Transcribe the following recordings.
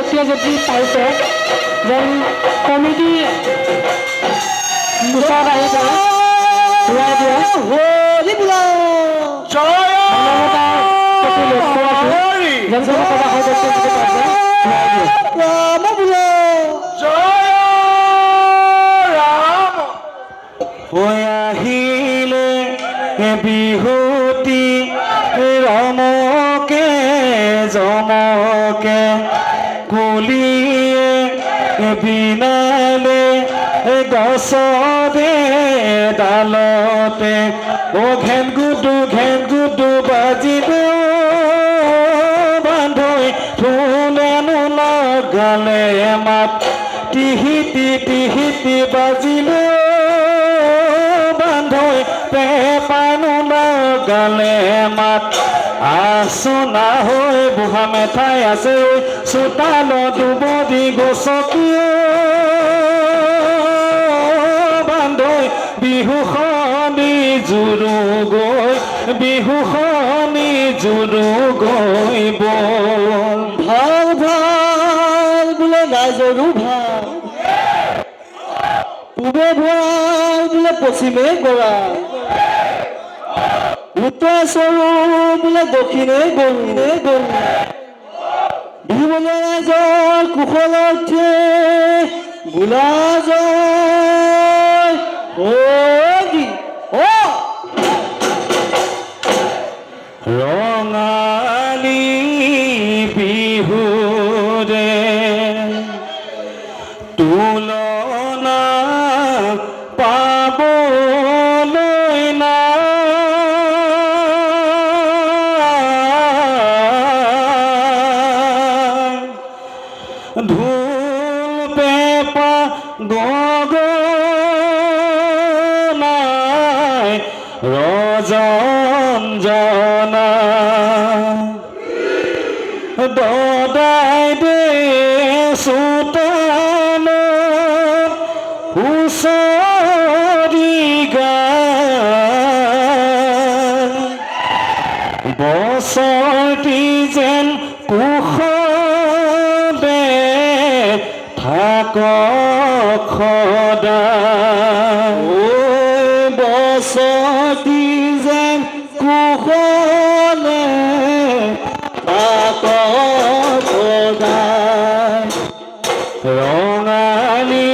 ব্যক্তিয়ে যদি পাইছে যেন কমিটি ওচৰত আহি পেলাই ঘূৰাই দিয়ে হৰি বোলা মানৱতাৰ প্ৰতি লক্ষ্য ৰাখি যেন কোনো প্ৰবাসৰ ব্যক্তিয়ে যদি পাইছে ঘূৰাই দিয়ে ৰাম বোলা হৈ আহিলে বিহুতি ৰমকে জমকে কুলিয়ে বিনালে গছতে ডালতে ঘেন গুডু বাজিলে বান্ধৈ ধুলেনো লগালে মাত টিহিতি বাজিলে বান্ধৈ পেপানো লগালে মাত আচনা হৈ বুঢ়া মেঠাই আছে চোতাল দুবদি গছকিয়ে বান্ধৈ বিহুখনি জুৰু গৈ বল ভাল ভাল বোলে ৰাইজৰো ভাল পূবে ভঁৰাল বোলে পশ্চিমে গৰা উত্তৰ চৰু বোলে দক্ষিণে গৰু বিহুবলীয়া ৰাইজৰ কুশলৰ্থে বোলা জয় ৰঙালী বিহুৰে তুলনা পাবলৈ নাই ঢোল পেঁপা গগনাই ৰজঞ্জনা দদাই দে চোতালত হুঁচৰি গায় বছৰটি যেন কুশলে থাকক সদায় বছৰটি যেন কুশলে থাকক সদায় ৰঙালী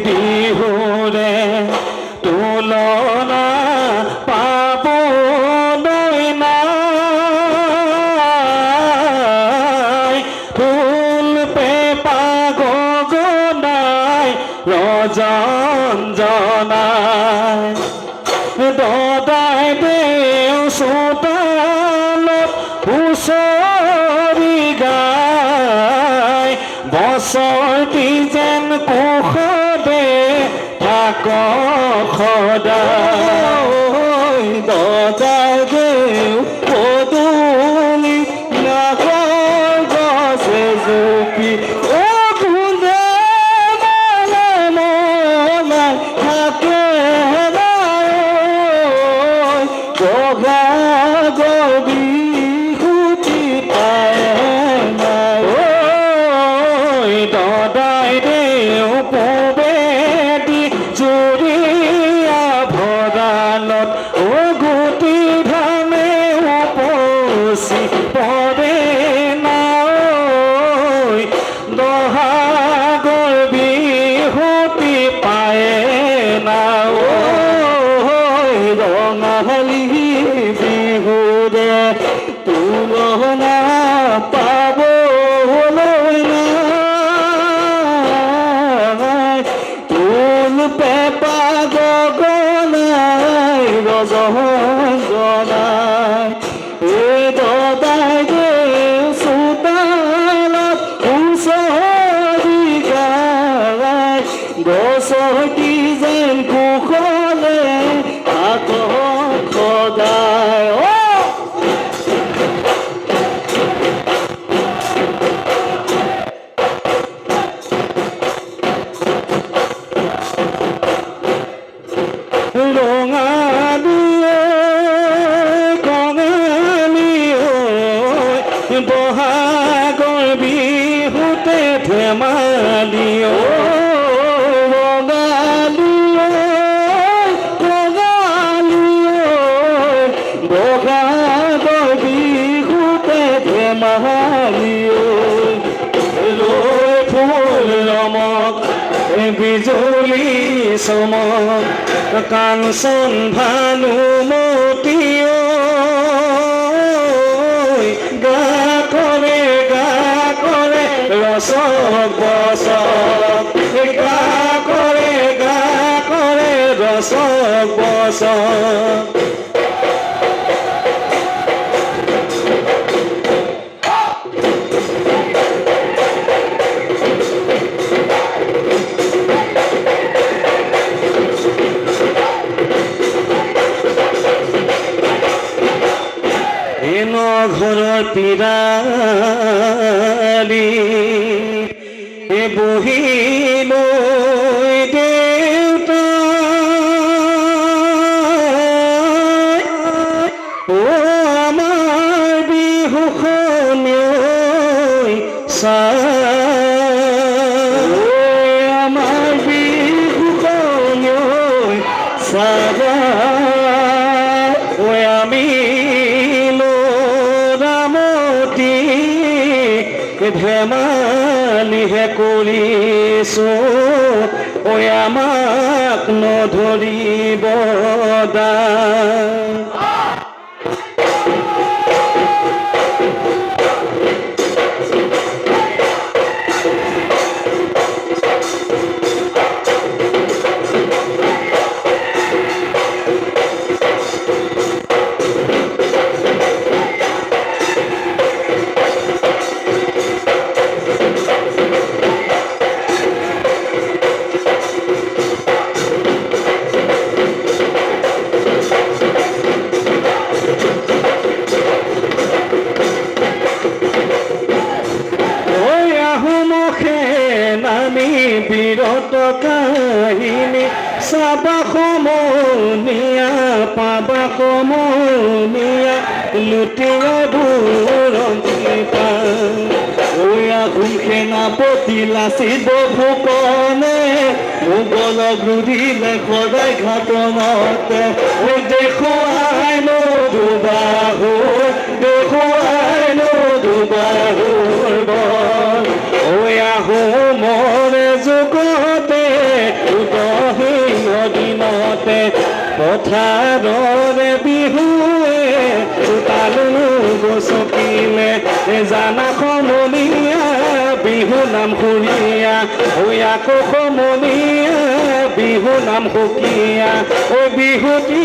বিহুৰে তুলনা পাবলৈ নাই ঢোল পেঁপা গগনাই ৰজঞ্জনাই দদাই দেও চোতালত হুঁচৰি গায় বছৰটি যেন কুশলে থাকক সদায় দদাই দেও পদূলি নাগৰ গছে জুপি কোনে মনে থাকে বগাগৰ বিহুতি পায় নাই দদাই দেও পূবেদি জুৰীয়া ভঁৰালত গুটি ধানে উপচি পৰে নাই বহাগৰ বিহুতি পায়ে না ৰঙালী বিহুৰে তুলনা পাবলৈ নাই তুল পেঁপা গগনাই ৰজঞ্জনাই এই দদাই দেও চোতালত হুঁচৰি গায় গছটি যেন কুশলে থাকক সদায় ৰঙালীয়ে কঙালীয়ে বহাগৰ বিহুতে ধেমালি বগাগৰ বিহুতে ধেমালি লৈ ফুল ৰমক বিজুলী চমক কাঞ্চন ভানুমতী গা কৰে ৰচক বচক গা কৰে ৰচক বচক ঘৰৰ পিৰালি বহি লৈ দেউতা আমাৰ বিহুখনি আমাৰ বিহুখনি চাবা আমি ধেমালিহে কৰিছো আমাক নধৰিব দা বিৰত কাহিনী চাবা সমনীয়া পাবা সমনীয়া লুটিয়া বুৰঞ্চিতা আহোম সেনাপতি লাচিত ফুকনে মোগলক ৰুধিলে সদায় ঘাটনতে দেখুৱাই দুবাহুৰ দুবাহুৰ বল আহোমৰ যুগতে উদহীন দিনতে পথাৰৰে বিহুৱে চোতালো গছকিলে জানা সমনীয়া বিহু নাম সুৰীয়া আকৌ সমনীয়া বিহু নাম সুকীয়া বিহুতি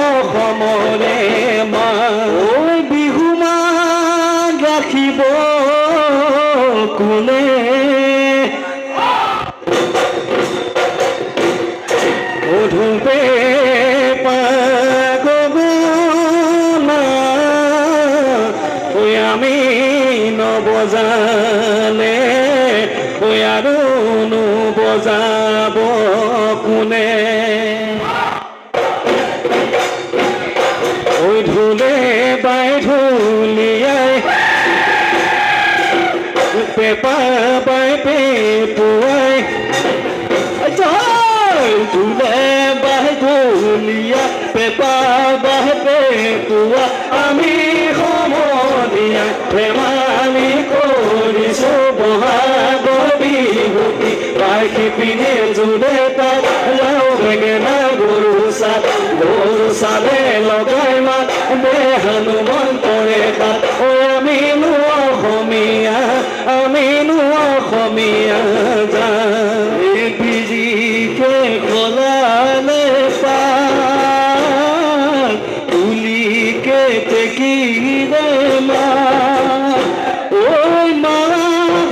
অসমৰে মা বিহু মান ৰাখিব কোনে ধূপে পাগনা আমি নবজালে আৰু নবজাব কোনে ঢোলে বাই ঢুলিয়াই পেপা বাই পেপুৱাই ঢোলে বাই ঢুলিয়া পেপা বাই পেপুৱা আমি সমনীয়া ধেমালি কৰিছো বহাগৰ বিহুতি পাখি পিনে জোৰে তাত লাও বেঙেনা গৰু চালে লগাই মাত দে হনুমন্তৰে তাত আমিনো অসমীয়া বিজিকে কলালে পাল তুলিকে টেকিলে মা মা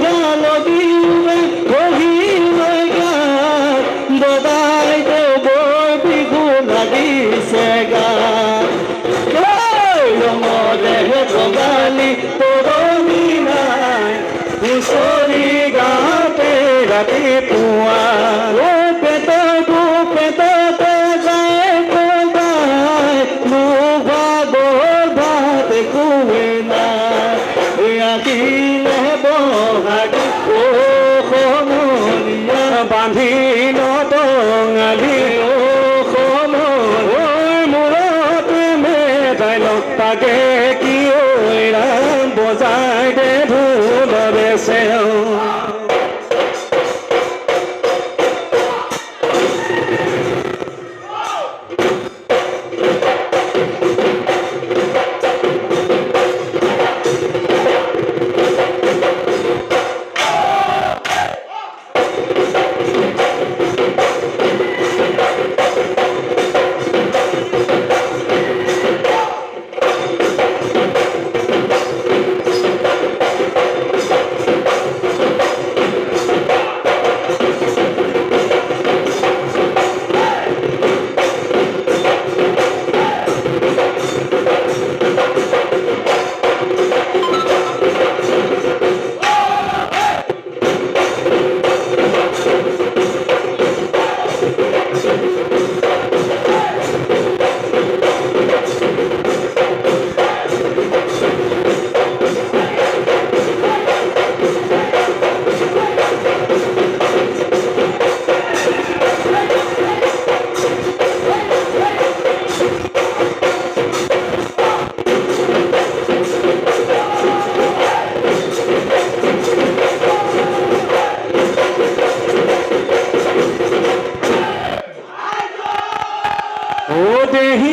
গাল দিলে কহিলে গাত দদাই দেৱৰ বিহু লাগিছে গাত ৰঙদেহে ভগালী তৰণি নাই হুঁচৰি গাতে ৰাতিপুৱা পেটতে যায় কবাই মোৰ ভাগৰ ভাত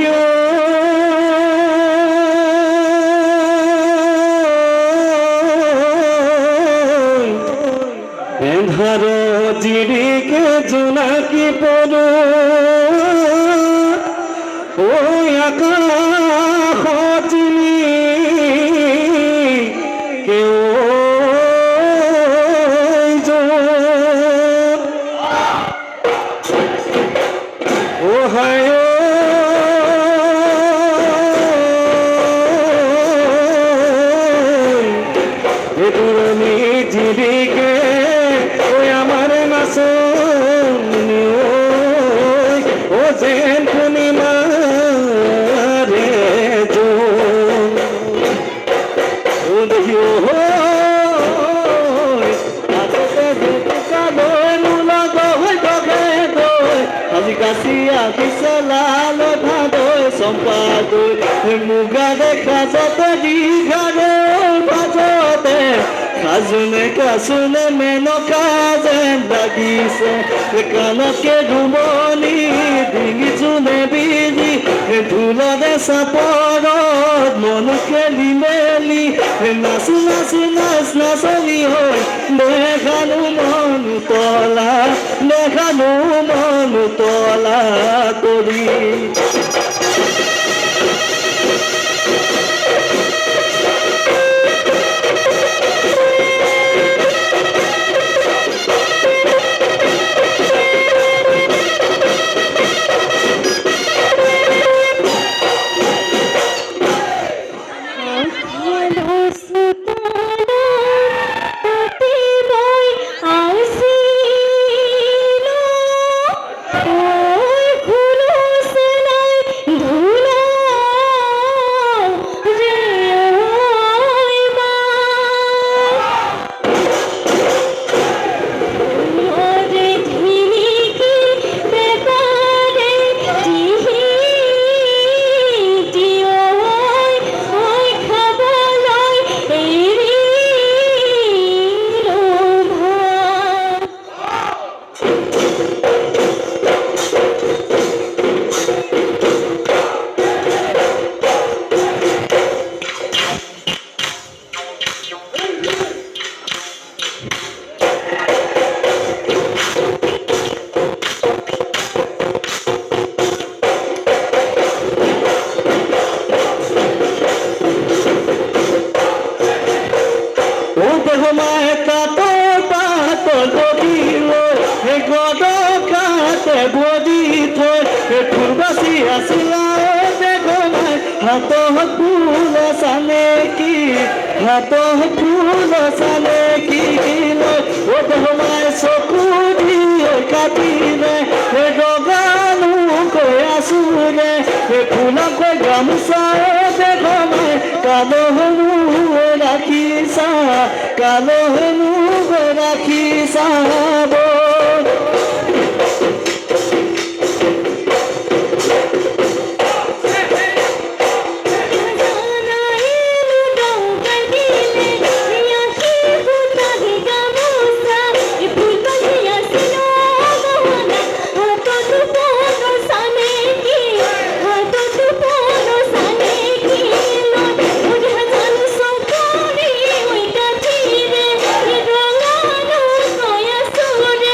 বহিও এন্ধার জিরিকে জোনাকি পড়ো ওই আকাশ কেউ ও হায় পুরনি জিরিকে ওই আমার মাসুনি ও যেন পূর্ণিমা রে ও দেখিও আজি কাছিয়া পিছলাল ভাদৈ সম্পাদৈ মুগা দেখা যত দীঘাৰে মাজতে খাজুনে কাচুনে মেনকা যেন লাগিছে কাণকে ধুমনি ডিঙি জোনে বিৰি ঢোলৰে চাপৰত মন খেলি মেলি নাচি নাচি নাচ নাচনি হৈ দেখানো মন তলা দেখানো মন তলা কৰি মায়ে কাতর পাতর বদিল গদকাতে বদি থৈ ফুলবাসি আসিলা দেখো মাই হাত ফুল সানে কি হাত ফুল সানে কি ও দেখো মাই চকু দি কাটিলে গগানো কৈ আছোৰে ফুলক কৈ গামোচা দেখো মাই কালো হনু ৰাখিছা কালো হনু ৰাখিছা Kalu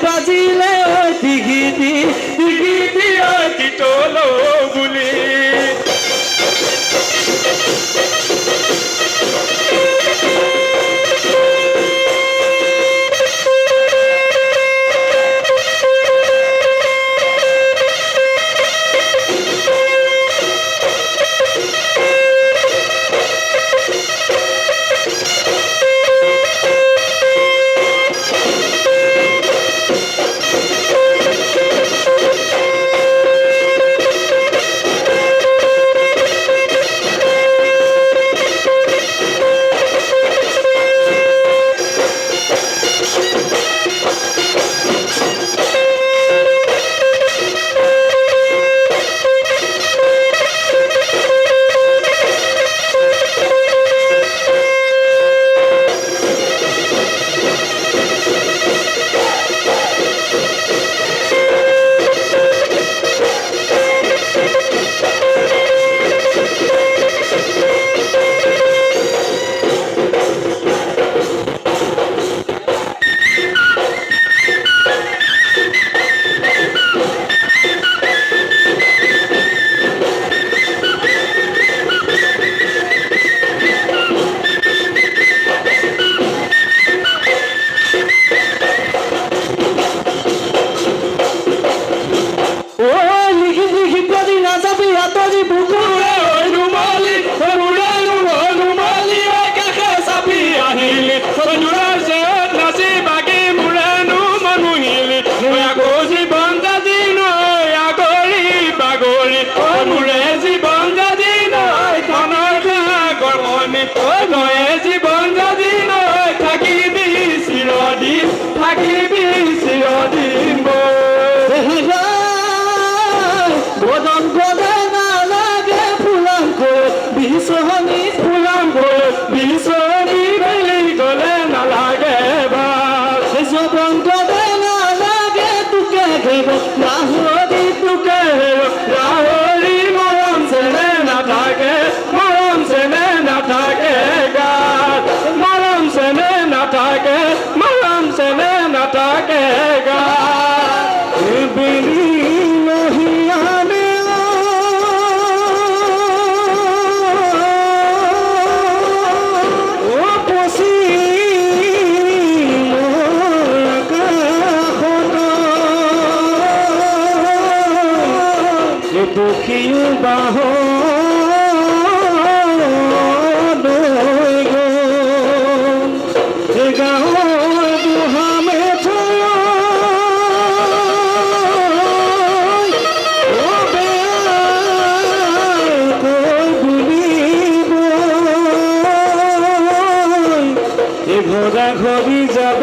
বাজিলে দিগিতি দিগিতি তিতলো বুলি জীৱন যদি নয় থাকিবি চিৰদিন থাকিবি চিৰদিন বদন গদে নালাগে ফুলাঙ্কো বিচনী ফুলাঙ্কো বিচনী বেলি গলে নালাগে ভাল যবন গদে নালাগে তোকে ঘেব লাহৰি তোকে ৰাহৰি মৰম চেনে নাথাকে মৰম চেনে নাথাকে গাত মৰম চেনে নাথাকে মৰম চেনে নাথাকে গাত বেলি নহিয়ানে ও পচি দুখীও বাহ গাঁৱৰ বুঢ়ামে ঘৰা ঘৰি যাব